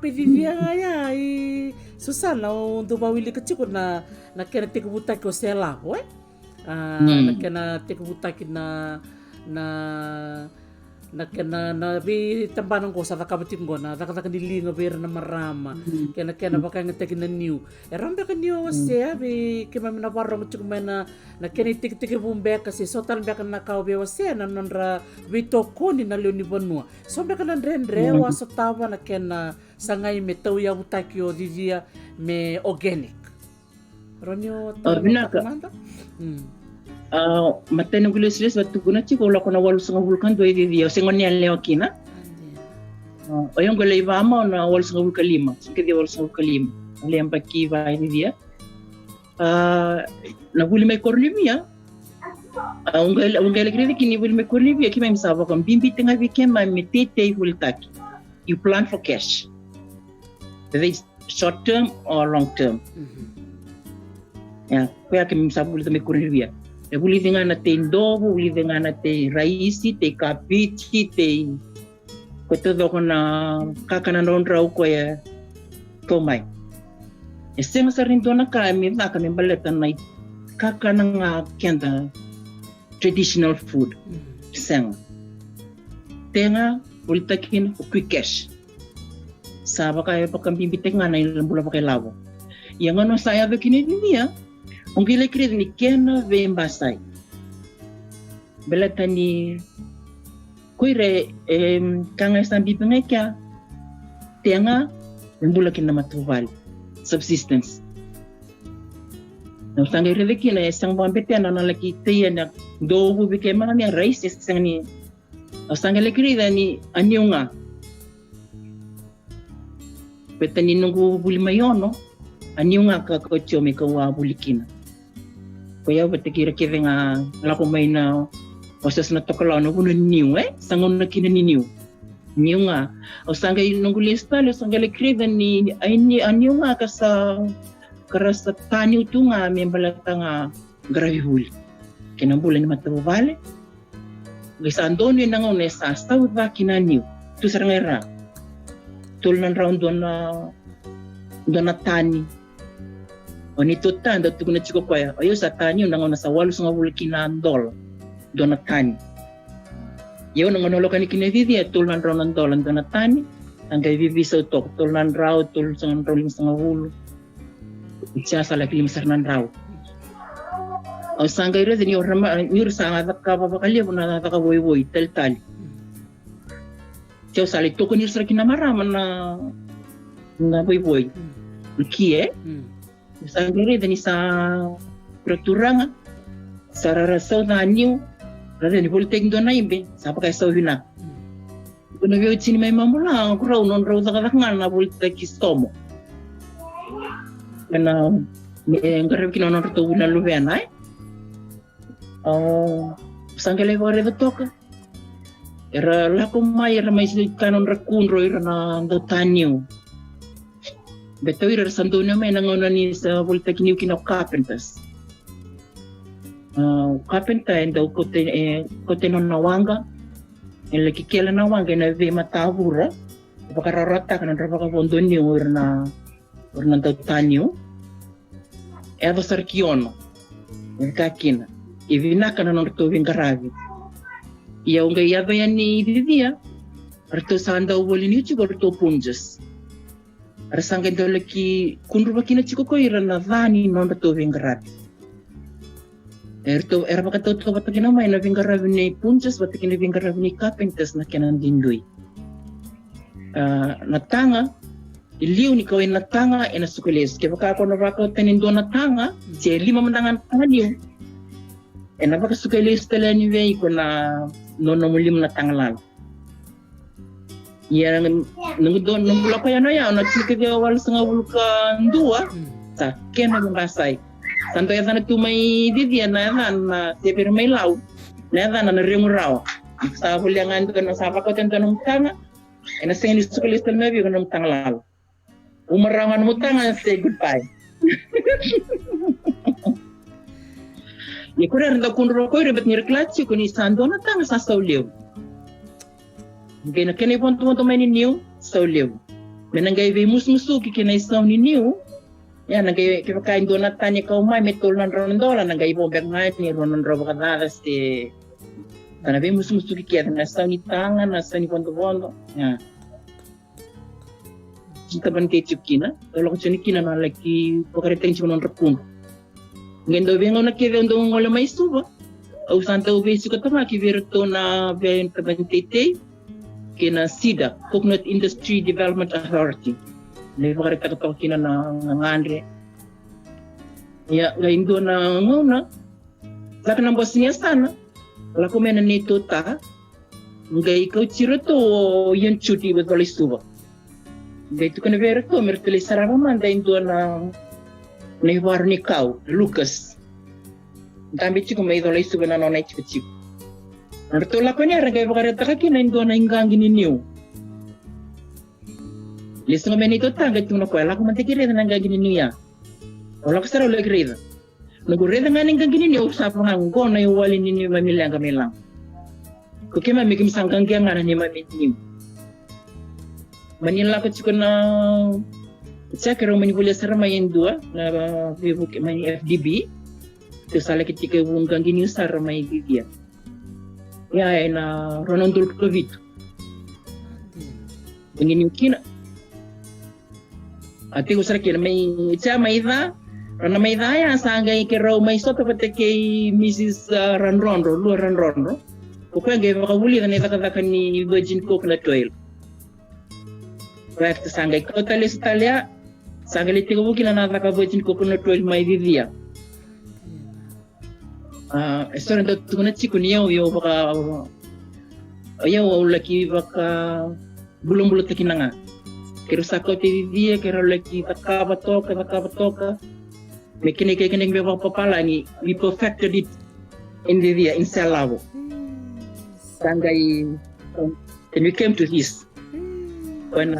pediria ya Susana untuk bawili kecil na kena tiku buta ko sela na kena tiku buta na kena na bi tambanan ko sa takabatin ko na takata dilinga ber na marama kena baka ngete na new rambe ka new se bi kema na warong chuk mena na kena tik bumbe kasi sotan be na ka be wase na nonra bito ko ni na leoni bonua so be ka na rendre wa sotawa na kena sangai me tau ya butakio dia me organic ronyo binaka matena gulis batu guna chiko la kona walu sanga vulkan do dia sengon ya leo kina oyong gole vama na walu sanga vulkan lima ke dia walu sanga vulkan lima le ambaki va dia na vuli me korlimia ungale kredi kini vuli me korlimia kima misava kam bimbi tenga vikema me tete vultaki you plan for cash whether it's short term or long term ya kwa kima misava vuli me korlimia Uli dengan te ndobo, uli dengan te raisi, te kapichi, te koto doko na kakana nondra uko ya tomai. Senga sarin dona kami baleta na kakana nga kenda traditional food. Senga. Tenga uli takin quick cash. Saba kaya pakambibitek nga na ilang bula pa kay lawo. Yang ano saya begini dia. Ungile kiri ni kena vembasai. Bela tani kuire kanga sambi pengeka tenga mbula kina matuvali subsistence. Na sangai reveki na sang bambete na laki teya na dobu bikema ni rice sang ni. Sangai kiri ni anyunga. Petani nungu buli mayono anyunga ka kochome ka wa bulikina. Kaya batikira kivenga lako may na osas na tokalaw na kuno niu sangon na kina ni niu nga o sangay nungulista lo sangay kreda ni anyo nga kasa karasa tani utu nga membalata nga gravihuli kinambula ni matawale gisa andon yun nga unesa staw ba kina niu tu sarangay ra tulnan round na tani Onito tanda tukuna chiko kwaya ayo sa tani unangona sa walu nga vulkina ndol dona tani yo nangono kani kinevidi tulnan raw ng dolan dona tani ang kay vivi sa utok tulnan raw tul sang roling sa wulu siya sa lakilim sarnan raw o sangay re ni orama ni sa nga ka babakali na nakaboy tal siya sa lito ko ni sa kinamaraman na boy kiye Sangere dani sa struktura sa rarasaw na anyo rara ni politek do na imbe sa pa kay sa hina kuno biyo chini may mamula ko raw non raw sa kalakngan na politek istomo kana ngarep kinonon to na luwena sangele vore do toka era la kumay era may kanon rakunro era na tanyo Beto ira santo na may nangona ni sa Polytechnic kina carpenters. Carpenter daw kote no nawanga. En laki kela nawanga na ve matavura. Pakararata kana drapa ka fondo ni urna daw tanyo. Edo sarkiono. Kakina. Ivina kana no to vingaravi. Ia unga ia bayan ni dia. Arto sanda uboli ni chigo to punjas. Rasangay daw laki kunruba kina chiko ko ira na vani non to vingarabi. Erto era baka to batakina may na vingarabi ni punjas batakina vingarabi ni carpenters na kenan dindoy. Natanga iliw ni kawin natanga ina sukulis. Kaya baka ako na baka tanindo natanga siya lima mandangan tangaliw. Na baka sukulis tala ni vey ko na nono mulim natanga lang. Yang nungdon nungula pa yan na nagsikagya wala sa nga vulkan dua sa kena ngasay tanto ya sana tumay didian na tepir may law na na ring raw sa hulyangan do na sa pa ko tento nung tanga ina sen sukulis tal mebi ko nung tanglal umarangan mo tanga say goodbye ni kurar da kunro ko rebet ni reklatsi ko ni sando na tanga sa sauliw Gena kene ponto may ni new sauliw menanggai ve musu kina isaw ni niu ya nanggai kipakain doon natanya kaumay metol nan rondola nanggai bombek ngani ronon robo kadadas te Karena ve musu kikita nasaw ni tangan nasaw ni pondo ya kita ban kecip kina kalau kecil kina na lagi pakariteng cuma non repun ngendo ve ngona keve ndo ngola mai suba au santa ve suka tama ki verto na ve tabantete kina SIDA Coconut Industry Development Authority ne pakarita ka kina na ngandre ya ngaindo na ngona laka ng boss niya sana wala ko mena nito ta ngai ikaw chiro to yung chuti with wala suba ngai to kana vera to mertele sarama man da indo na naiwar ni kau Lucas tambi chiko may wala suba na nonay chiko Narto la ko niya ragay pakarita ka kina indo na ingangi ni niyo listo nga menito tanga tuna ko ala ko mantikire na ingangi ni niya wala ko sara ulag rida Nagureda nga nang gini ni usap nga ngo na iwali ni mamilang kamilang. Kukima mikim sangkang kaya nga na ni mamitim. Manila ko chiko na sa karo manipulya sa ramayin dua na Facebook mani FDB. To sala kitika wunggang gini sa ramay bibia. Ya na Ronaldo Covid. Ngini kina. Ati usara kina may itsa may ida Rana may daya sangay ke raw may soto pati kay Mrs. Ranronro, Lua Ranronro. Kukwen gaya makawuli na nitakakan ni Virgin Coconut Oil. Kaya sangay ko tali sa talya, sangay liti ko bukin na nataka Virgin Coconut Oil may vivia. Esto rin daw tunat si kuniyaw yung baka ayaw laki baka bulong-bulot na kinanga. Kero sa ko ti vivia, kero laki takabatoka. May kinig papala ni we perfected it in the in cell level. Sangay and we came to this when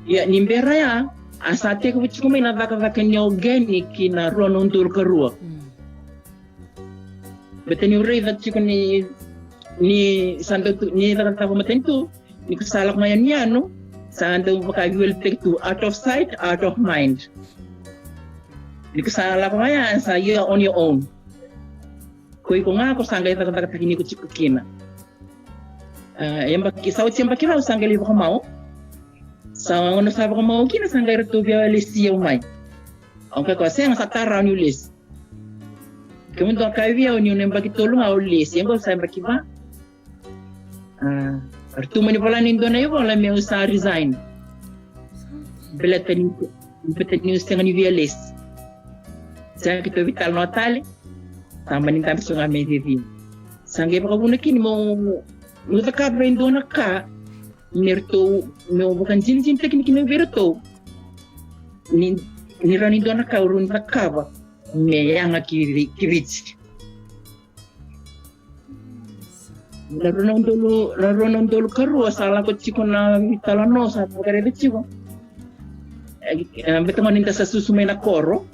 ya nimbera ya asate ko bichu may nabaka kanyo organic na ronon dur karua. Betul ni rida chiko ni santo ni taranta ko matentu ni kusalak mayan niya no santo baka will take to out of sight out of mind. Hindi ko sa lapangayan sa you on your own. Kuy ko nga ako sanggay takataka kini ko chikukina. Yung bakisawat siyang bakiraw sanggay libo ka mao. Sa ano sabi ko mao kina sanggay rito biya lisi yung may. Okay ko sayang sa taraw ni lis. Kung doon kayo biya yung bakitulong ako lis. Yung ko sa bakiba. Artu manipula nindo na yung wala may usa resign. Belatan niyo sa nga ni biya lis. Saya kita vital notale sama ni tampi sunga medivin sange pa kabuna kini mo ka brain do ka nerto mo bukan jin teknik ni verto ni rani do ka urun ka me yang kivich laronon dulu karu asala ko chiko na vital no sa pagare de chiko beto maninta sa susume na koro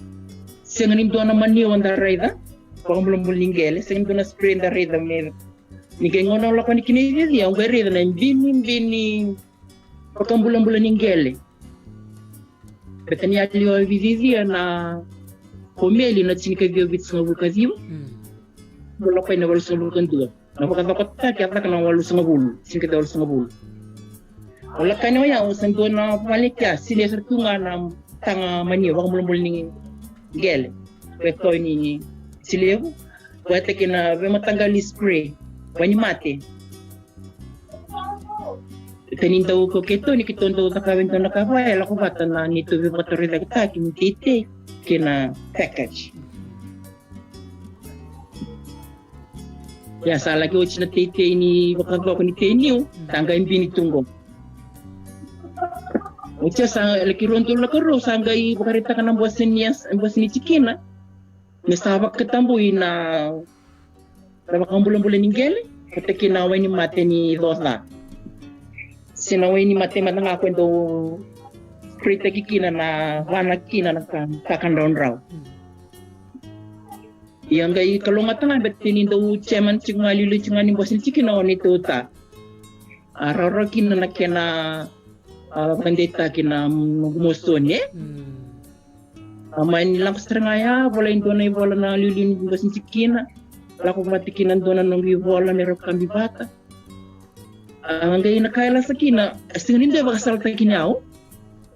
Siang nim doon naman niyo ang darayda. Pag belum linggele, siang doon na spray ang darayda. Ni kaya ngono lang ko ni kinili. Ang darayda na bini. Pag bulan-bulan linggele. Beta niya liyo vizizia na kumeli na sinikagawit sa bukadiyo. Wala pa na wala sa bukan doon. Napakatakot ta, kaya ka nang wala sa bulo. Sinikagawal sa bulo. Wala ka na yan, usan doon na pumalikya. Sila sa tunga na tanga maniyo. Pag bulan-bulan gel kweto ni silevo kwete kina ve matanggal spray wani mate teninda ko keto ni kitondo takawento nakawai la ko bata na nito ve motor da kita kimtite kina package ya sala ko china tite ni bakagwa ko ni tenio tangga imbini tunggo Uca sa lakironto la karo sanggay bakarita ka ng buwas ni Chikina. Nasabak katamboy na rabakang bulan-bulan ng gele. Kata kinaway ni mate ni Rosa. Sinaway ni mate matang ako ito prita kikina na wanak kina na kakandaon raw. Yang gay kalungatangan bet tinindo chairman chingalilu chingani buwas ni Chikina o nito ta. Araw-araw kina na kena Pandeta kina musone. Main nilang kestrengaya bola indona bola na lilin basin sikina. Laku matikinan dona nongi bola nero kambi bata. Ngai nakaila sakina astingin dia bakasal takinau.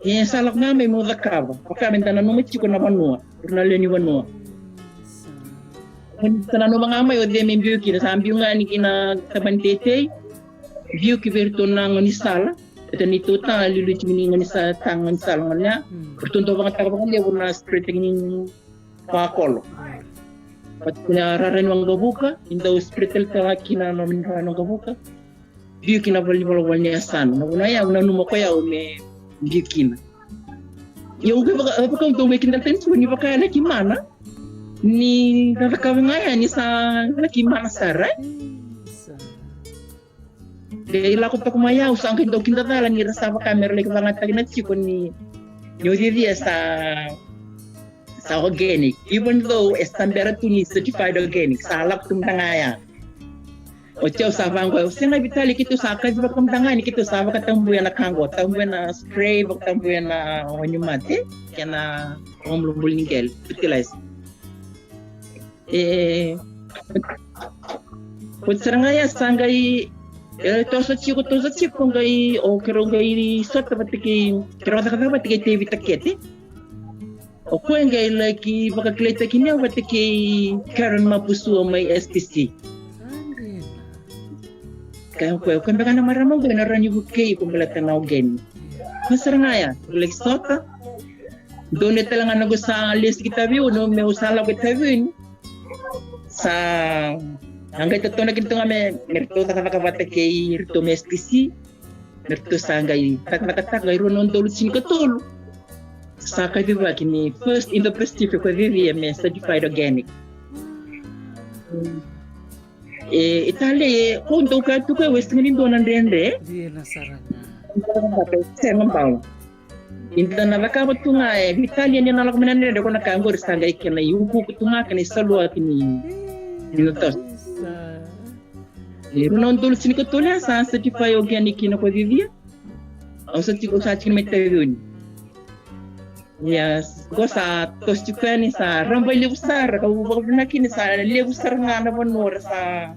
Yang salak ngame mo zakaba. Paka mentana no mechiko na banua. Urnaleni banua. Mentana no mangama yo de membiu kina sambiu ngani kina tabantete. Biu ki vertona ngani sala. Dan itu ta lilu cimini ngani sa tangan salangnya. Pertunto banget takabang dia puna spreading pakol. Patnya raren wang gabuka. Inda spreadel ta kina nomin raren wang gabuka. Biu kina bali balawalnya san. Naguna ya una numo ko ya me Gikina. Yung apa kau tahu makin datang tu ni pakai lagi mana? Ni nak kawin ngaya ni sa lagi mana sarai? Dahil aku tak kumaya usang kita kita tahu ni rasa apa kamera lagi banget lagi nak cikun ni. Jadi dia sa organic. Even though standard tu ni certified organic, salap tu tangaya. Ocho sabang ko sina bitali kito sa ka ba kam tangani kito sa ba katambuya na kango tambuya na spray ba tambuya na onyumate kana omlumbul ningel fertilize putsarangaya sangai tosa chiko ngai o kero ngai sota batiki kero ta batiki te bitakete o ko ngai lagi baka kleta kinya batiki karon mapusu mai STC kaya ko kan baka na maramang na ranyu bukay kung balata na again. Masarangaya, like sota. Doon ito lang ano sa list kita view no may usala kita view sa hanggang ito na ginto nga merto ta kabata kay rito mestisi merto sa hanggang tak gayro non dulu sin katul sa kadiba kini first in the prestige ko VVM certified organic. Italia untuk tu ke west ngin donan dende Dia nasaranga. Sengang pau. Inta na baka tunga Italia ni nalak menande de kona kangor stanga ikena yuku tunga kani salwa kini. Minutos. Runon dul sini ketola sa certified organic kina ko vivia. Au sa tiko sa chikin metayun. Yes, ko sa tos juga ni sa rambai lebusar kau bakal kini sa lebusar ngana bonor sa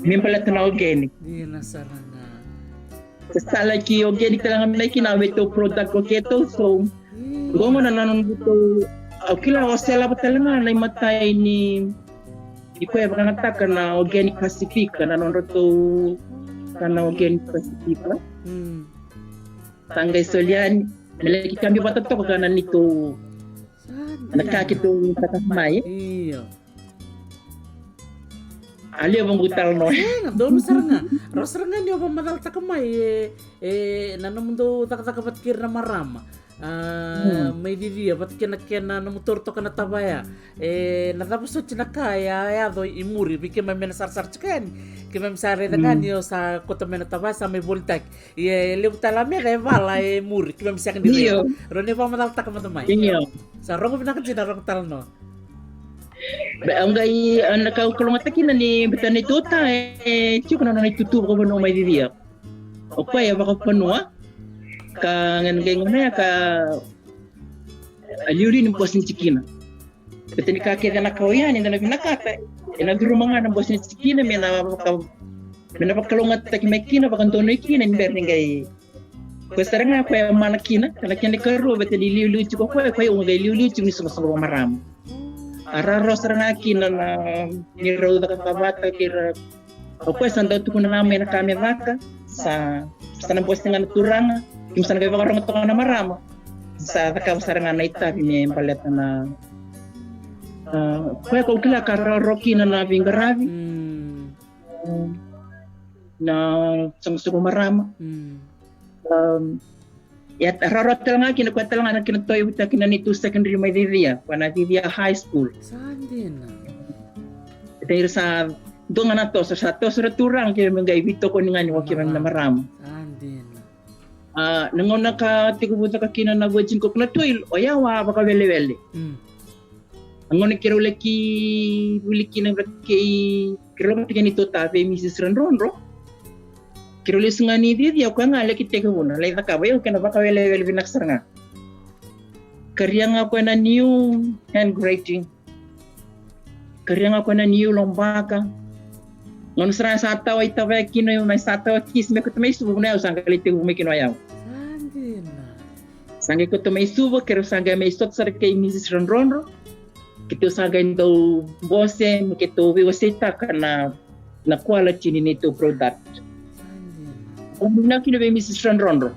mimpalat na organic. Dia nasaranga. Sa lagi organic talaga may kinawe to product ko keto so kung ano nanon buto kila osela talaga na matay ni iko ya baka nataka na organic pacific na nanon to kana organic pacific la. Tanggay solian nalagi kami bata to kana nito nakakito katasmay Iya. Ali bang butal no Doon saranga. Rosaranga niyo pa madal takamay nanamundo takatakat kir na marama. May vivia pat kena motor to kana tabaya natapos to chinakaya ya do imuri bike may menasarsar chikan kaya sare dengan yo sa kota menataba sa may voltak liuta me kay bala muri kaya misakan dito rone pa madal takamay sa rongo pinakatina rong talno ang gay nakakulong atakin ni betan ito ta chiko na tutubo ko no may vivia o kaya baka panua ka ngengnya ka aliuri ni bos ni cikina betul kaki dan kawian ni dan nakata ina duru mga ng bos ni cikina mena pakalungat tak mekina pakan tono ikina ni berning gay ko saranga ko manakina kana kini karo betul liulu ciko ko ungai liulu cimi sama maram araro saranga kina na ni roda ka bata kira ko sanda tu kuna na kami vaka sa sana postingan turanga Kimsan kayo orang ito na marama sa takawsarangan na itabi niya yung palit na kaya kung kila kararoki na nabing garabi na sangsuko marama yat rarot nga kinukwata lang na kinutoy wita kinanito secondary may Vivia wana Vivia High School saan din dahil sa doon nga na to sa turang kaya mga ibito ko nga ni wakiran na marama saan din nangon nakatikubuta ka kina na wajin ko na tuil o yawa baka wele nangon kiro laki buliki na kay kiro matikan ito tabi Mrs. Ronro Kirulis nga ni dia ko nga leki teke una le ka ba yo kana baka wele binaksar nga. Karya nga ko na new handwriting. Karya nga ko na new lombaka. Ngon sra sa tawa itawa kino yung may sa tawa kis me ko tumay subo na usang kalite umi kino ayaw. Sange ko tumay subo kero sange may stot sa kay Mrs. Ronronro. Kito sange ndo bose kito wiwasita kana na quality nito product. Umuna kino be Mrs. Ronronro.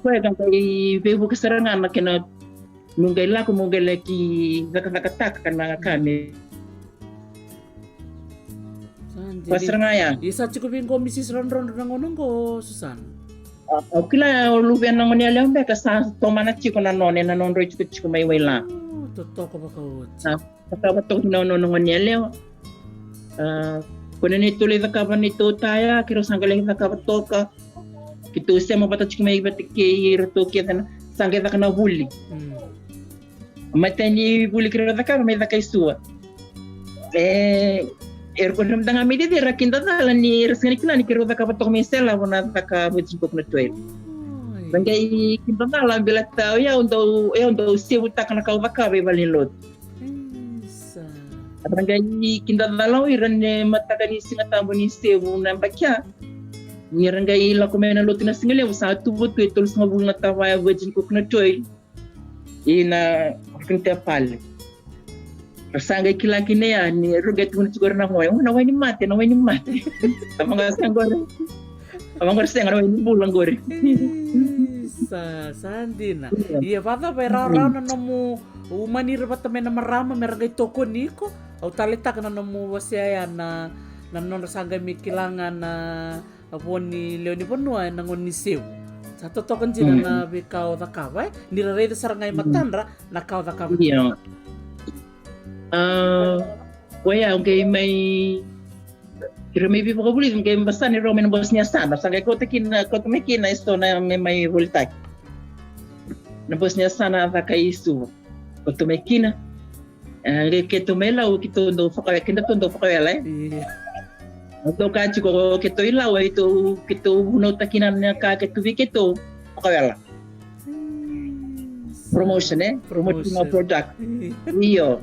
Pwede kang kay bebo kasarangan na kina munggay la ko munggay laki nakakatak kana kami. Pasarangaya. Isa cikupin ko Mrs. Ronron nangonong ko Susan. Kila lubian nang niya lang be kasa tomana chiko na non ro chiko may wala. Totoo ba ko? Pagkabatok na nang niya lang. Kuno ni tuloy ka ba nito taya kiro sanggaling ka toka. Kito siya mapata chiko may batiki to kita sangge ka na huli. Matani huli kiro ka may kay suwa. Erko nam danga midi di rakinda dala ni resgani kila ni kiro ka patok mesela wana ka bujin kok na tuel. Bangay kinda dala bila tao ya untuk sewu tak na kau ka be balin lot. Bangay kinda dala iran mata kani singa tambo ni sewu na bakya. Ni rangay la ko mena lot na singale sa tubo tu tul sa bul na tawa ya bujin kok na tuel. Ina kinta pal. Sangay kila kine ya ni ruget mun siguro na moy na wani mate amang sengar wani bulang gore sandina iya bata pera na nemu umanir bata mena marama meragay toko niko au talita kana nemu wasaya na non sangay mikilangan na aponi leoni ponua nangon ni sew satu token jina na bikau takawai nirare sarangay matandra nakau takawai iya Waya okay may kira may bipo kabuli kay basta ni Roman boss niya sana sa kay ko tumekina isto na may voltak na boss niya sana ta kay isto ko tumekina kay tumela o kito ndo fa kay kinda ndo fa kay lai to ka chiko kito ilaw ito kito no takinan niya ka kito kito fa kay la promotion promoting of product iyo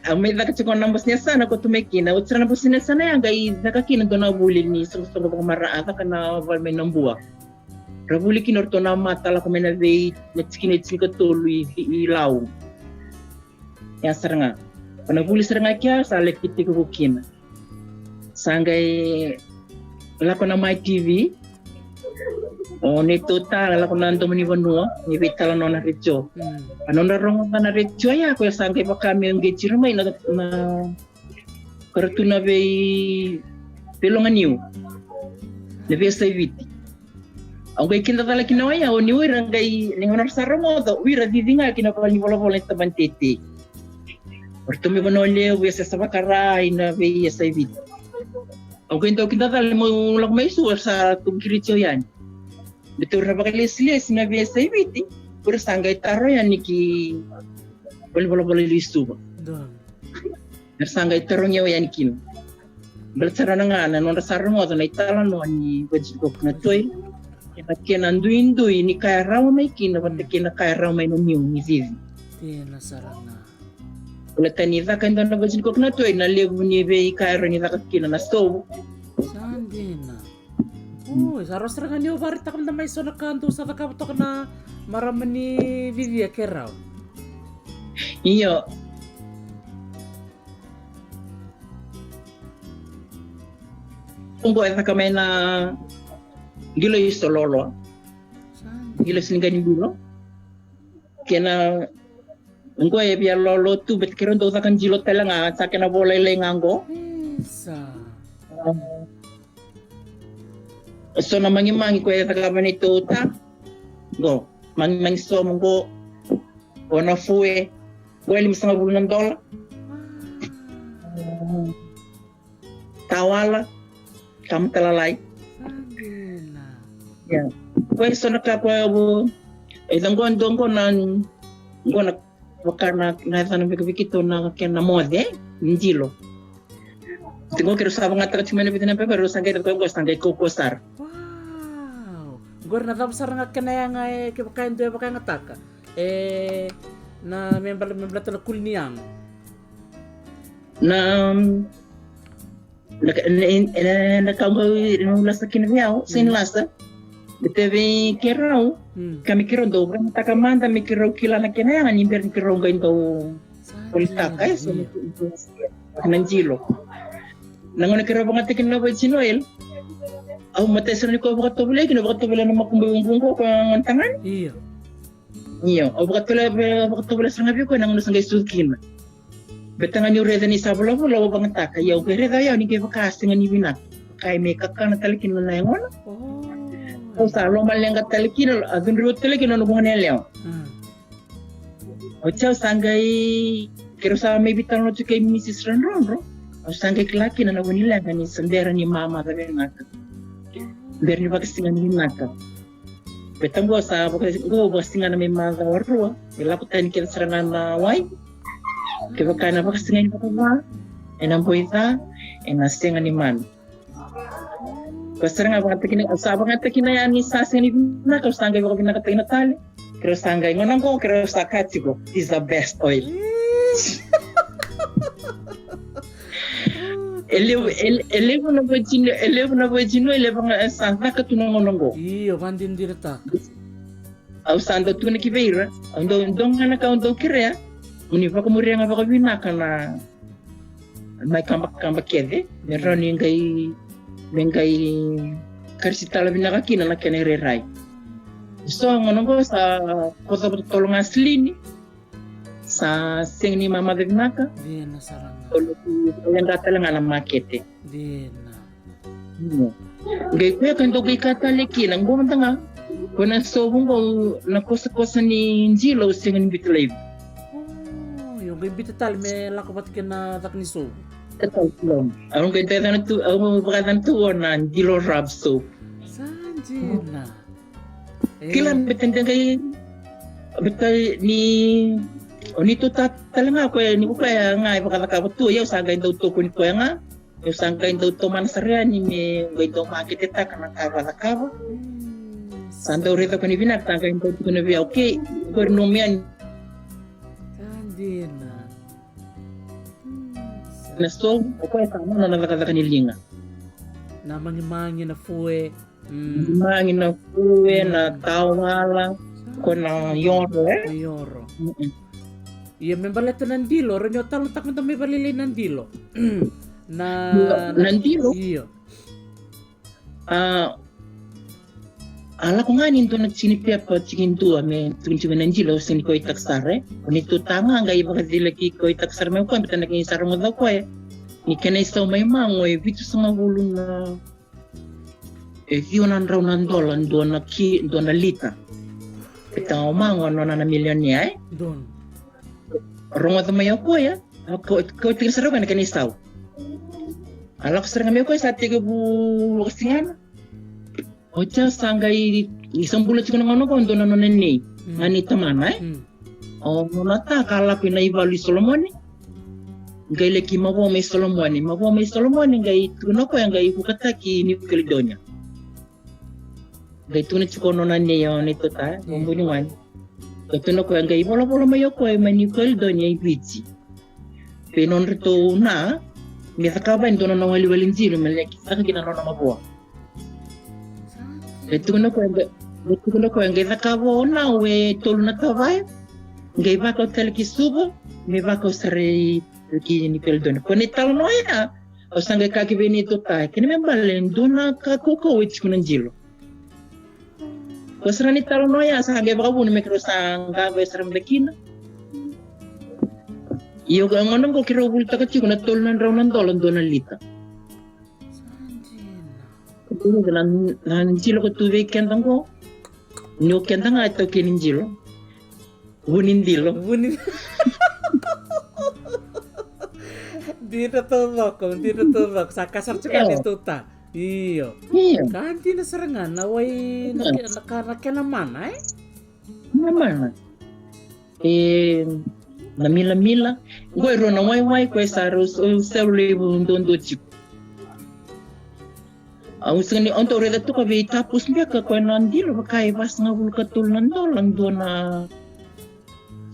ang may nakachikon ng bus niya sana ko tumekina utsara na bus niya sana yang gay nakakina do na buli ni so ko maraata kana wal may nambua rabuli kinorto na mata la ko may na day natskinit ko tuloy ilaw ya saranga kana buli saranga kya sa lekiti ko kina sangay la ko na my TV ni tota la ko nando mani vanua ni vitala nona richo anona rongo na richo ya ko sangke pa kami ang gechiro may na kartuna be pelongan niu lebe sa viti ang gay kinda tala kinawa ya ni wira gay ningonar sa rongo do wira didinga kinapal ni bola bola taban tete ortumi bonole wi sa sabakara ina be sa viti ang gay kinda tala mo lag may suwa sa tugiricho yan betul na bakalislis na biasa ibiti pura sanggay taro yan niki bola listu ba sanggay taro niya yan kin bersara na nga na nung rasara mo na itala no ni wajib ko na toy kaya nanduin ni kaya raw may kin na pati kina kaya raw may numiyo ni zizi nasarana wala tanita kanda na wajib ko na toy na lebu ni be kaya raw ni kina na stove sandina saros rangan niyo barit takam na may so nakanto sa takabatok na maraman ni Vivia Kerao. Iyo. Kung buhay na kami na gilo yung lolo. Gilo silingan yung gulo. Kaya na kung buhay biya lolo tu bet kiron do sa kan jilo talang sa kina bolay lengango. So na mangi ko yung tagaban nito ta go mangi so mo ona fue well misang bulo ng dola tawala kam talalay ya pues so nakapwa bo idang gondong nan go na wakana na tanong bigito na kaya na mode njilo Tengo que usar mga taga chumena bitin na pero sangay ko sangay ko kosar. Wow. Gor na tapos sarang kanaya nga kipakain do baka nga taka. Na membala to na kulniyang. Na nakaugaw ng lasa kinabyaw, sin lasa. Bitewe kiraw, kami kiraw do, kami takamanda, mi kiraw kila na kinayangan, imber ni kiraw gayon daw politakay, so nanjilo. Nangon kiraw ba nga tikin na ba si Noel? Aw matay sa ko ba katubulay, kinabakatubulay na makumbong ko kung tangan? Iya. Iyo, aw bakatubulay sa ngabi ko, nangon sa ngay sukin. Betangan yung reda ni sabula mo, lawa bang taka, yaw kay reda yaw, ni kay bakasting nga ni binak. Kaya may kakana talikin na nayangon. O sa lomal yang katalikin, agun ruot talikin na nubungan niya. O siya, sanggay, kero sa may bitang no kay Mrs. Ranron, bro. O sanggay klaki na nabunin lang, kani sandera ni mama, sabi nga ka. Sandera ni bakastingan ni naka. Betang go sa bakastingan na may mga warro, ilapot tayo ni kira sarangan na way. Kaya kaya na bakastingan ni papa, enang poita, enastingan ni man. Pasarang abang takin sabang takin na yan ni sasing ni na kau sanggay ko pinakatay na tali. Pero sanggay ngonang ko pero sa katiko is the best oil. Elevo na bajino elevo nga santa katunong ngonang ko. Iyo bandin direta. Au santa tu na kibeira, ando nga ka ando kire. Uni pa ko muriya nga ba ko binaka na may kambak kede. Meron yung kay karsitala binakakina na kanireray. So, ngono ko sa kota tolongan slini sa sing ni mama de binaka. Di na sarang. Yang data lang na makete. Di na. Gay kuya kanto gay kataliki nang bumanta nga. Kuna sobong ko na kosa ni Njilo sing ni bitlive. Oh, yung gay bitatal may lakapat ka na takniso. Tatlong. Ang ganda na tu, ang bakatan tuon na Njilo rub soap. Sanjina. Kilan betendang kay betay ni nito talaga ko ni ko kaya nga ipakakabot to yaw sangay daw to kun ko nga yung sangay daw to man saryan ni me daw makitita kana kaba sandaw rito ko ni binak sangay daw to na biya okay ko nomian Sanjina. na so ko ay tama na nakakata kanilinga Na mangimangi na fue. mangi na kuwe na tawala ko na yoro Ayoro. Iya membalito ng dilo, ranyo talong takon na may balilay ng dilo. Nandilo? Iyo. Ala ko nga nito nagsinipya pa chikinto ame tuwing nanjilo sin ko itaksare. Nito tanga nga iba kasi laki ko itaksare mo ko bitan naging sarong daw ko ni kanay sa may mangoy bito sa mahulong na yun raw ng dolan doon na lita. Ito mango no na milyon niya Doon. Rongo mayo ko ko tingin sa rogan kanay saw. Ala ko sarang mayo ko sa tiga bu kasingan. Ocha sanggay isang bulat ko ng ko doon na ni ani tamana o nata kala pinaibali Solomon gay leki mabo may Solomon gay tuno ko yang gay bukataki ni Caledonia gay tunit ko no na niyo nito ta bunyuan tuno ko yang gay bola mayo ko ay mani Caledonia ibiji penon rito na mi sakaban doon na wali-walin zero malaki sa kinano na mabuwa Ito ko yang gay sakabo na we tolo na taway gay bako taliki subo may bako sari ki ni Caledonia ko ni talo no ya o sangay kakibe ni to ta kini membalen do na kakuko wich kunan jilo ko sara ni talo no ya sangay baka bu ni mikro sang gabe saram lekina iyo ga ngonon ko kiro bulta ka chiko na tolo na raw nan dolan do na lita Nanjilo ko tuwe kentang ko. Nyo kentang ato kininjilo. Bunindilo. Di natulog. Sa kasar juga nito ta. Iyo. Kanti na sarangan naway nakanaman ay. Naman. Namila-mila. Goy ro na way ko sa ros o sewle bundon do chip. Usang ni onto reda tu kabe tapus mbia ka ko nandilo bakai pas ngabul katul nando lang do na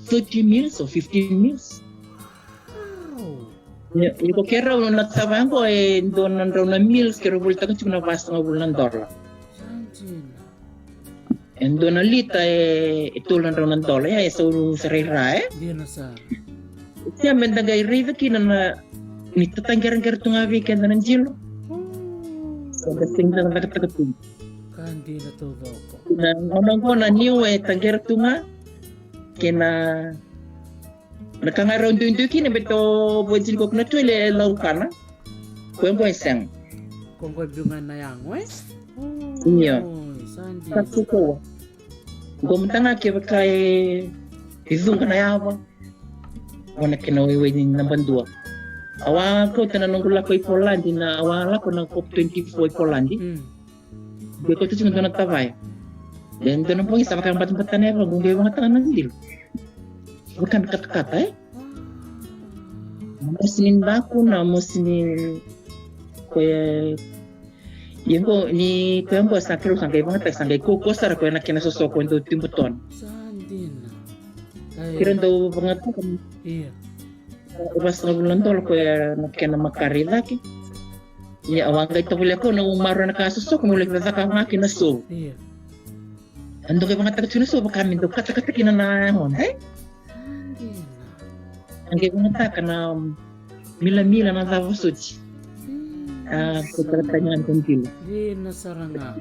30 meals or 15 meals. Wow. Ya, ko kera uno nataban ko do nan raw na meals kero bulta ka chuna pas ngabul nandor la. Sanjina. Endo na lita itulan raw nandor ya so sarira Dia na sa. Siya mendagay rida kina na nitatanggaran-gar tunga weekend na jilo. Sa tingnan na nakatagapin. Kandi na to ko. Na onong ko na new tanggar tunga kina nakangaraw ndu kina beto bojil ko na tuile laukana. Ko isang. Kung ko bungan na yang Iya. Sanji. Kasi ko. Gumtanga ke bakay izung kana yawa. Wana kinawiwi ni nambandua. Awa ko tananong ko lako Poland na awala ko ng COP24 Poland. Dia ko tu cuma nataway. Dan doon po isa makang batang-batang na yung gungay mga tangan ng dil. Bukan kata-kata Musinin ba ko na musinin ko yan ko ni ko yan po sa kilo sangkay mga tayo sangkay ko sara ko na kinasosoko yung timbuton. Sandina. Kira daw mga to Iya. Bas na bulan tol ko na makarila ki. Ya awang kay to ko na umaro na kasosok mulik na ka mga kinaso. Iya. Ando kay mga taga so kami do kata-kata kinanahon Sandina. Ang kay mga taka na mila-mila na tawasuch. Pagkatanya ng kontil. Di nasaranga.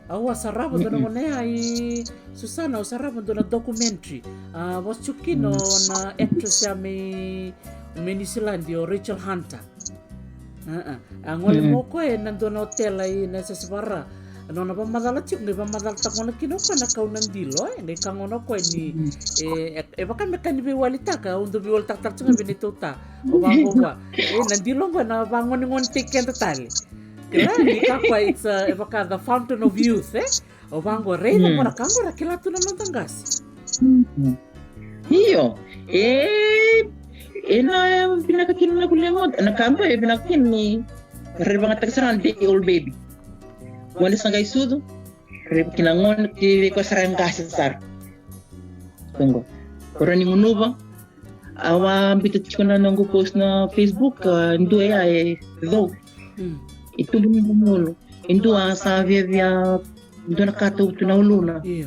Awa sarap do na ne ay Susana sarap do na documentary. Was chukino na actress ya New Zealand yo Rachel Hunter. Ang wala mo ko nando na hotel ay nasa Sibara. Ano na ba madala chuk ni ba madala tak mo na kino ka na kau nandilo ngai kangono ko ni baka mekan bi walita ka undo bi walita tak tsunga binituta o bango ba nandilo ba na bangon ngon tiken totally kaya ni ka kwa it's baka the fountain of youth o bango rei na mora kango ra kilatu na mantangas Iyo na pinakakin na kulimot nakampo pinakin ni mga tagsaran di old baby. Wala sa guys sudo. Kinangon ti ko sarang kasar. Tunggu. Ora ni munuba. Awa bitit ko na nang post na Facebook ndo ay do. Itu bumulo. Ndo sa via ndo nakato tunawluna. Iya.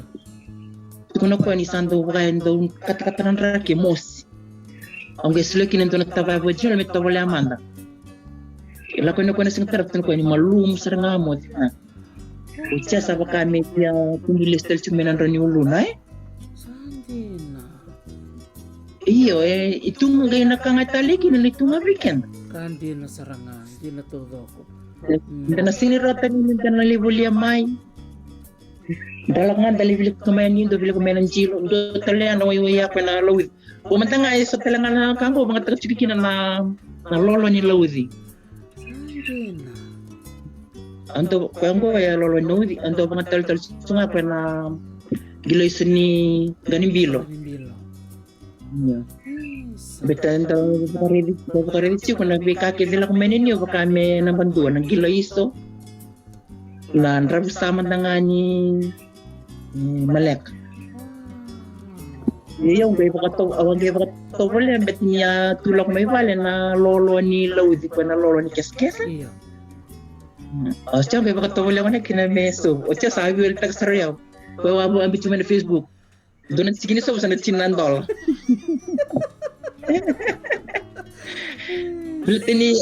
Kuno ko ni sando kaya ndo katakatan ra ke mos. Ang geslo kinento nagtaba bo jero met wala amanda. Ila ko na sing tarap ko ni malum sarang amot. Ucha sa baka media punilis tel cumenan rani uluna Sandina. Iyo itu ngay nakangatali kinan itu nga weekend. Kandi na saranga, di na todo ko. Dan siniratan ni dan libuli mai. Dalangan dalibili kumain ni do bili kumain jilo do talian way pa na lawid. Pumanta nga sa talangan na kango mga taga-chikinan na lolo ni lawidi. Sandina. Anto kango ya lolo no anto mga tal sunga pa na gilay sini ganing bilo. Yeah. Betan daw bakari ko nagbika ke dila kumain niyo baka may nabanduan ng gilay iso. Na rab sama ni malek. Yung gay baka to awang gay baka to wala bet niya tulak may wala na lolo ni lawdi pa na lolo ni keskes. Iya. O siya, may makatawala ko na kinameso. O siya, sabi ko rin taga-sarayaw. Bawa mo ang bitch mo na Facebook. Doon natin sige niso, saan natin sinandol. Ini,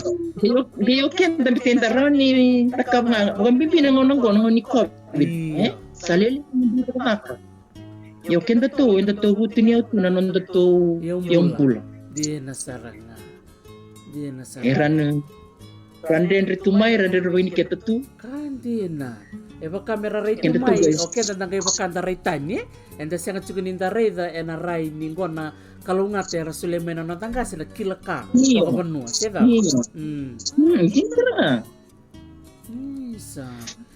hiyo ken, dami tindaraw ni takap nga. Huwag pinangonong ko, nung ni COVID. Salili, hindi ko maka. Hiyo ken dato, hutin niya ito, nanon dato yung bula. Di nasaranga. Di nasaranga. Eran, Randen ritumay, randen rin kita tu. Kandi na. Baka mera ray tumay. Okay, dan kay baka da ray tani. And the sanga chukunin da ray da and a ray ningo na kalungat era sulemen na tanggas na kilaka. O banu, sida. Kira. Isa.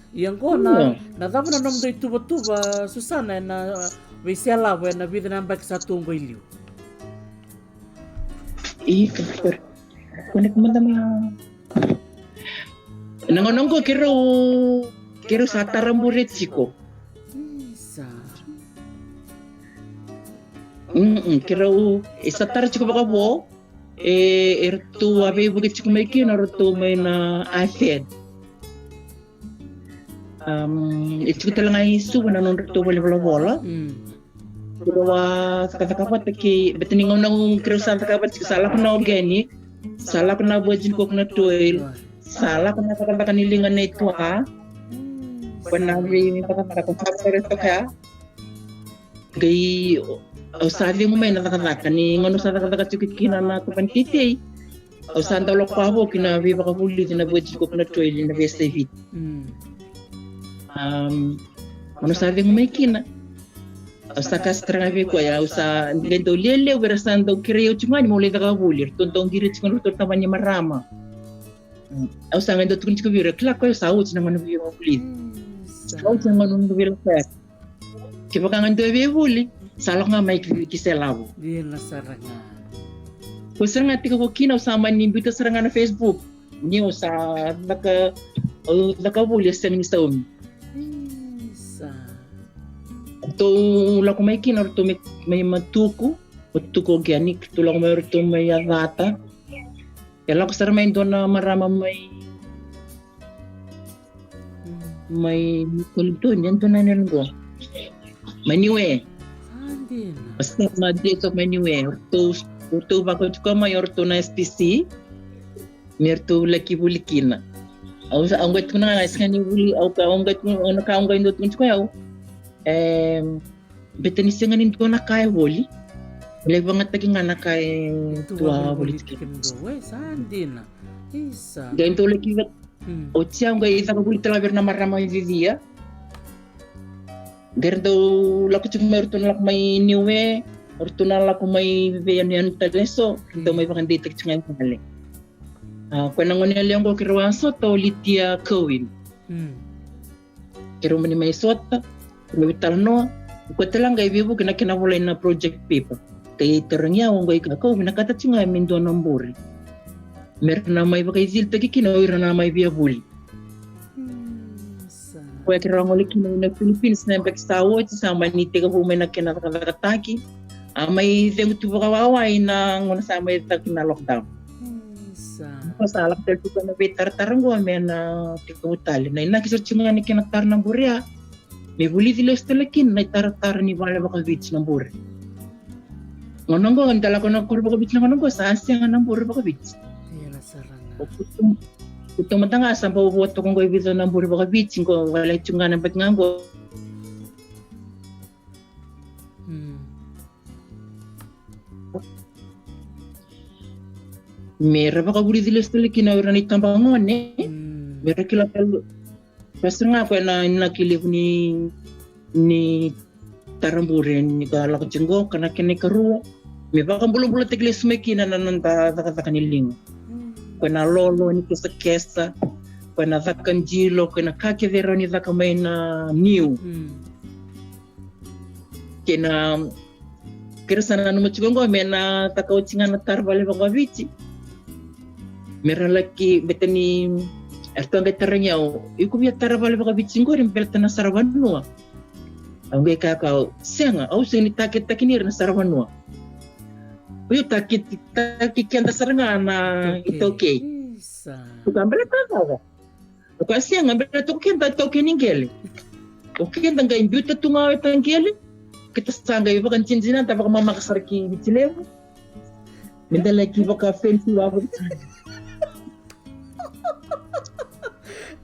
Yang ko na damo na nomdo tuba Susana na wisela we na vida na bak sa tungo iliu. Kapag kunik mo dami Nangonongo kiro sa taramburit siko. Isa. Kiro isa tar chiko baka bo ertu abe bukit chiko may kino ertu may na afed. Itu kita lang isu nanon ertu bola. Kiro sa katakapat ki betiningon nang kiro sa katakapat salah na organic, salah na bojin ko na toil, salah na kanilingan na ito ha. Panabi kata resto kaya gay sabi mo may nakakataka ni ngono sa nakakataka kina na kupantite o santa lo pa ho kina vi baka puli na budget ko na toil na best fit ano sabi mo may kina o sa kastra vi ko ya usa lendo lele verasando kireo chumani mo le daga bulir tontong girit ko to tamanya marama o sa ngendo tukun ko vi rekla ko sa uch na manu vi mo puli o sa ngano vi rekla kibakangan do vi buli salah nga may kiselabo. Di na sarangan. Kung nga tika ko kinaw sama nimbito sarangan na Facebook. Niyo sa nakabuli sa ni saum. Isa. To la ko may kinaw to may matuko, matuko organic to la ko may to may rata. Kaya ko sa may doon na marama may kulto niyan to na nilgo. Maniwe. Basta na dito manuwe orto ba ko may orto na SPC merto laki bulikina au sa anggat ko na nga skani buli au ka anggat ko na ka anggat ndot ko yaw betani senganin ko na kay boli lay bangat tagi nga na kay tuwa bulik we sandina isa gain to laki o tiang gay ita ko bulik talaber na marama vivia Gerdo laku cuma orto na may niwe orto na laku may vivian yan taleso do may bakang dito cuma kali kung nangon niya ko kiruan soto litia kawin kiru mani may sota may talno ko talang gay bibu kina kinawalay na project paper kay terangya wong gay kako minakata cuma min do namburi meron na may bakay zil tagi kinawira na may biabuli kaya kira ngoli kino na Philippines na pagstawo sa manite ka po may nakinakataki may dengue tubo kawaway na nguna sa may na lockdown sa alak del tubo na betar tarango may na tikutali na inakisar chunga ni kinaktar ng burya may buli dilos talakin na taratar ni wala baka beach ng buri ngonong ko ang dala ko ng kurba ka beach ng ngonong ko sa asya ng buri baka beach Kung matanga sa pabubuhat ko kung ko ibito ng buri baka bitching ko wala yung nga ng batingan ko. Mera baka buri dilas tuloy kinawira ni tambangon Mera kilapal. Basta nga ko na nakilip ni taramburin ni kalakot singgo kanakin ni karuwa. May baka bulo-bulo tiglis may kinananta kaniling. Kuna lolo ni kesa kuna zakan jilo kuna kakivero ni zaka may na new kina kirsa na numuchigongo may na takauchinga na tarbale baka vici mera laki betani erto ang gataranya iku biya tarbale baka vici ngorin belta na sarabanua ang gay kakao senga au sini takit takinir na sarabanua Uy, takit kanda saranga na ito okay. Bukan berita apa? Bukan siang berita tu kanda ito kiningeli. Okay, kanda ngayon beauty tu ngaw itangeli. Kita sangga iba kan cinzinan tapi kau mama kasar ki bicilevo. Minta lagi baka fancy wapo.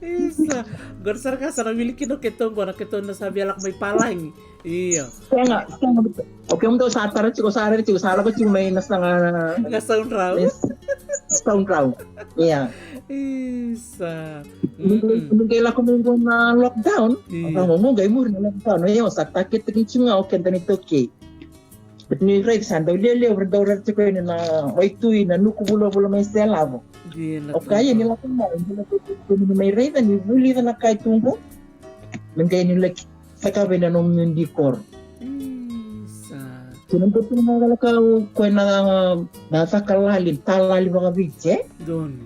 Isa, gorsar ka sa namiliki no ketong ko na ketong na sabi alak may palang. Iya. Kaya nga. Okay, mo daw sa atara chiko sa arin chiko sa ko chiko may nasa nga sound raw. Sound raw. Iya. Isa. Nung kailan ko mo na lockdown, ang mo gay mo na lockdown. Ayo sa takit tingin chunga okay tanito okay. But ni right sanda lele over daw rat ko na waitui na nuku bulo may selavo. Okay, ni la ko may right ni buli na kay tungko. Mengkay ni like sakabe na nung yung decor. Sinunod ko mga kalakaw ko na nasa kalalin, talali baka beach eh? Doon.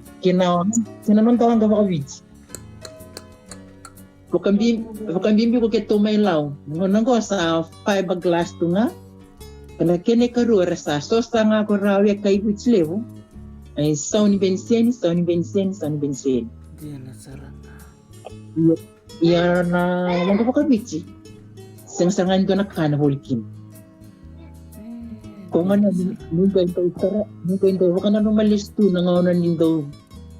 Sinanong tawang ka baka beach? Bukan bimbi ko keto may law. Ngunang ko sa 5 glass to nga. Kana kene karu rasa so nga ko rawi kay butslevo. Ay sauni bensin. Dia nasarana. Ya na mangko ka bici. Sangan do nakana holikin. Kung ano nungay to itara, nungay to baka na numalis to nangauna nindo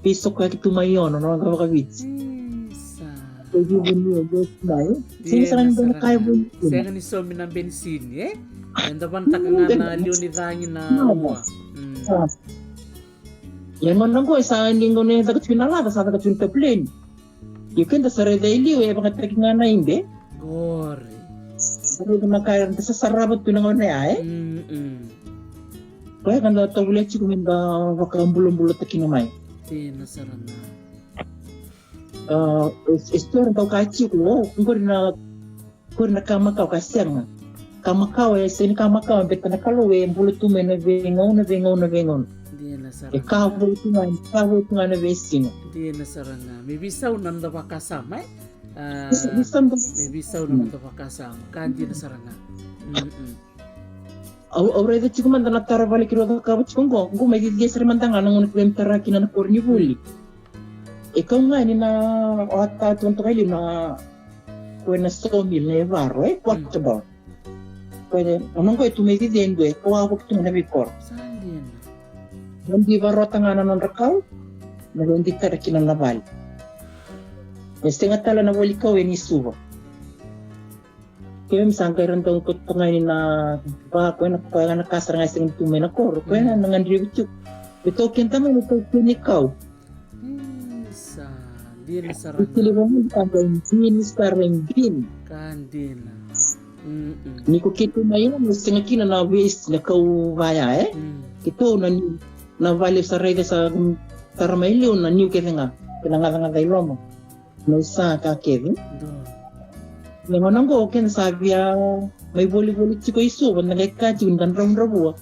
piso ka tumayon no ka bici. Jadi bunyi dos naik. Sangan do nakaya holikin. Saya ni somi ng bensin Enda bantak nga na liuni dangin na uwa. Yan man ko sa linggo na sa katsinala sa katsin plane. Yukin da sare daily we baka nga na hindi. Gori. Sare na kaya sa sarabat pinangon na Kaya kan da tawulet ci kuminda baka bulong-bulong takinamay. Di nasarana. Istor daw kaci ko kung na kamakao kasiyang. Kamakao sini kamakao beta na kaluwe bulot tume na vengon. Di nasarana. Ikaw tunga na vesino. Di nasarana. May bisaw na nakasama May bisaw na nakasama. Kandi nasarana. Aureda chiku manda na tara balik ro ka ba chiku ko may digesar manda nga nang unik tara kina na korni buli. Ikaw nga ni na ata tunto kayo na kuena sawmill na evaro portable. Pwede anong ko ito may didendo kawawag ito na bikor. Saan din? Hindi ba rota nga na ng rakaw? Nalundi tara kina na bali. Este nga tala na wali ka ni suba. Kaya misang kailan daw ko ngayon na ba ko na nakasar nga isang tumay na koro ko na nangandri utuk ito kinta mo ito kinikaw sa di nasarana ito mo ang ministering bin kandina ni ko kito na yun gusto nga kina na waste na kawaya ito na value sa rede sa taramailyo na new kaya nga pinangalangan tayo mo no sa kakevin Nengonang ko ken sabi may boli-boli chiko isu ban nagka chikin kan rom-robo.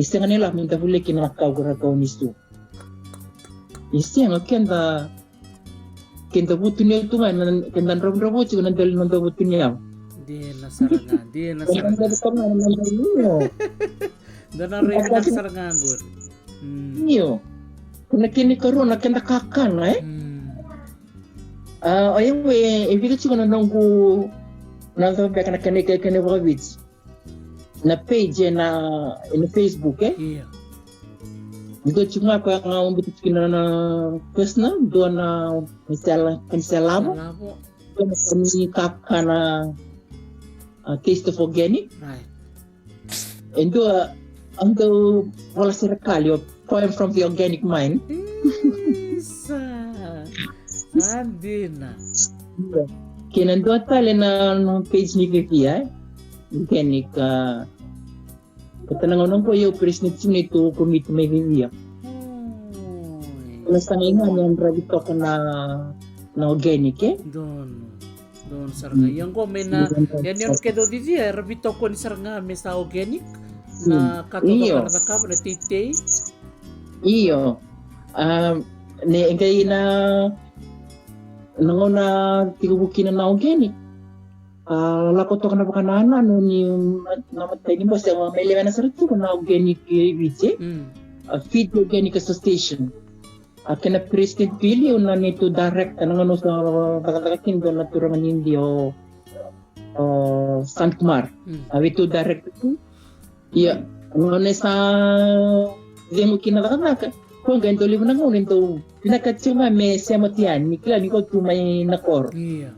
Iste nga nila minta buli kinakaw ko nisu. Iste nga kenda butu niya ito nga kenda rom-robo chiko nandal nando butu niya. Di nasarana. Dana rin nasarana gur. Iyo. Kung nakinikaroon nakenda kakan ayun ibigay ko na nung ko nasa baka na wits na page na in Facebook Iya. Ito cuma ko nga umbit ko na first na doon na kansalabo. Kung ni kap kana taste of organic. Right. And ando wala si Recalio poem from the organic mind. Andina. Kinando tale na page ni Vivia. Organic katanangon po yung present nito kumit may Vivia. Nasa ngayon yan radito ka na organic Don saranga. Yang ko may na yan yung kedo di rabito ko ni saranga may sa organic na katoto ka na tite. Iyo. Ne engkay na nangona tigubukin na organic. Lakoto ka na baka nana no ni namatay ni boss ang may lewan na sarito na organic biche. Feed organic association. Kena President Pili na nito direct nangono sa bakatakin do na turangan hindi Sant Kumar. Ito direct ito. Iya, ano sa demo kinalaka kung ganito libo na kung ganito pinakatsuma may sematian nikla niko tumay nakor. Iya.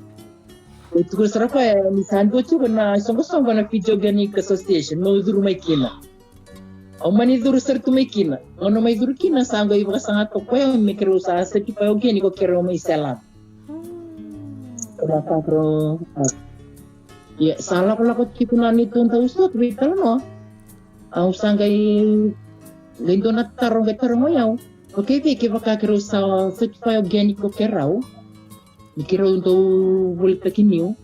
Ito ko sarap ni sando chuko na song na video organic association no duru may kina. O mani duru sir tumay kina. Ono may duru kina sango iba sangat ko yung mikro sa certified organic ko kero may salam. Kenapa bro? Ya salah ko lakot kito na nito usot vital no. Ang sanggay lindo na tarong mo yaw. Okay, kiba ka kero sa certified organic ko keraw. Mikiro do bulit na kinyo.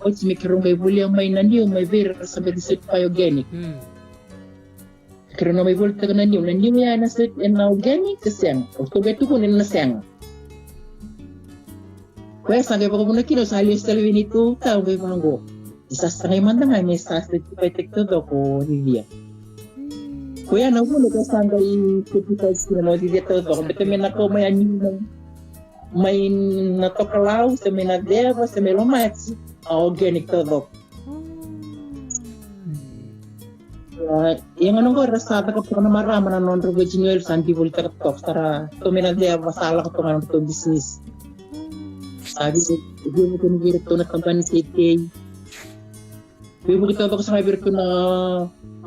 O mikiro may buli ang may nandiyo, may vera sa certified organic. Kero na may bulit na nandiyo yan na certified organic kasiyang. O kung ito kunin na siyang. Kaya sangai pa ko muna kino sa halos talawin ito tao kay Pango. Isa sa ngayon man na nga may sasad pa itikto do ko Livia. Kaya na mo ka sangai typical sila no Livia to do. Beto may nako may anyo may natokalaw sa may nadeva sa may romats organic to do. Yang anong ko rasada ka po na marama na non-rogo Jinuel Santi Volta Tok tara to may nadeva masala ka po nga to business. Sabi ko, hindi mo kunigirit to na company city. Hindi mo kita ko sa kabir ko na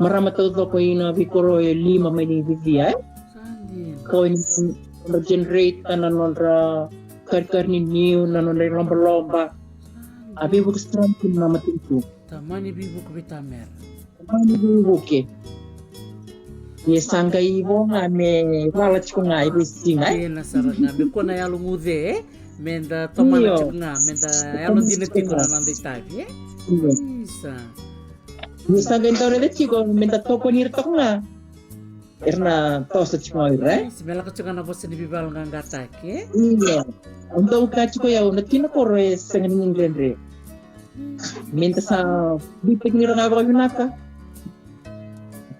marama to ko yung Vicoro 5 may nivivia. Ko yung generate na nonra kar-kar ni new na nonra lomba-lomba. Abi ko sa tram ko na matito. Tama ni bibu ko bitamer. Tama ni bibu ke. Yes, sanggay mo nga may walat ko nga ibising ay. Kaya nasarag nga. Ko na yalungude menda tomana chunga menda yalo dinetin na nandi tabi isa bisa gento rede chico menda toko nirto nga erna tosa chimo ire simela ka chunga na boss ni bibal nga ngatake iya untuk ka chico ya una tina corre sengen ngendre menda sa bipik nira nga ba yunaka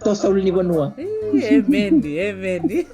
tosa uli ni banua emendi